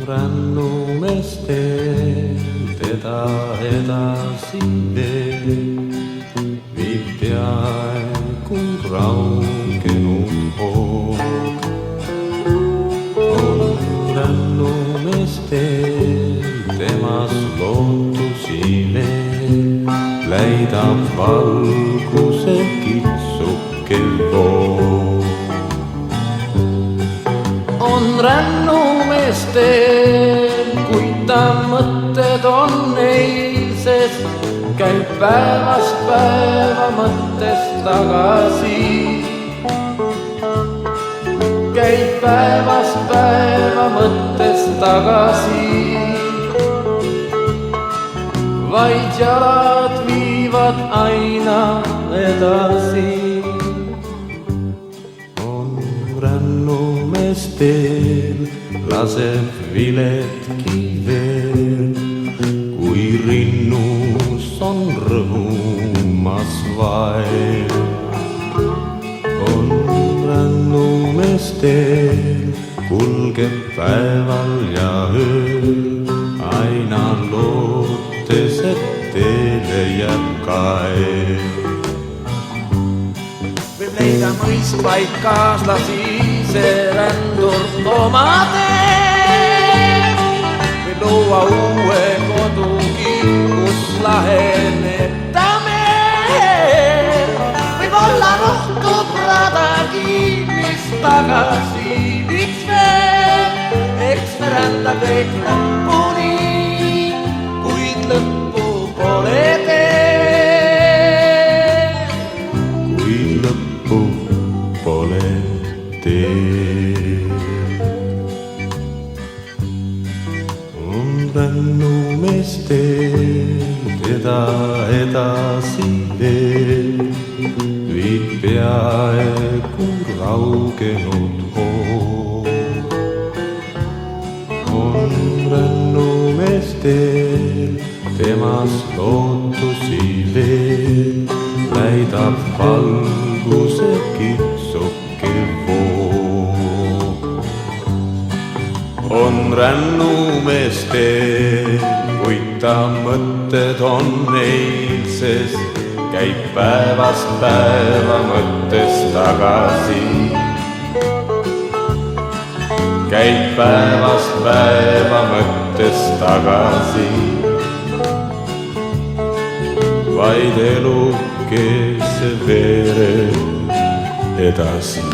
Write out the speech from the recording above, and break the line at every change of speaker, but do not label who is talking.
Rännumestel teda edasi veel viib peaaegu raugenud hoog. On rännumestel temas lootusi veel, läidab valguse kitsuke voog. On rännumestel, kuid ta mõtted on eilses, käib päevast päeva mõttes tagasi. Käib päevast päeva mõttes tagasi. Vaid jalad viivad aina edasi. On rännumestel laseb viletki veel, kui rinnus on rõhumas vaev. On rännumestel kulgeb päeval ja ööl, aina lootes, et teele jääb kaev. Võib leida mõistvaid kaaslasi see rändur oma tee, võib luua uue kodugi, kus laheneb ta meel. Võib olla rohtu pradagi, mis tagasi viiks veel, eks me rända kõik lõpuni, kuid lõppu pole teel. Kuid lõppu pole teel. On rännumestel teda edasi veel viib peaaegu raugenud hoog. On rännumestel temas lootusi veel, läidab valguse kitsuke voog. On rännumestel, kuid ta mõtted on eilses, käib päevast päeva mõttes tagasi. Käib päevast päeva mõttes tagasi. Vaid elukese veereb edasi.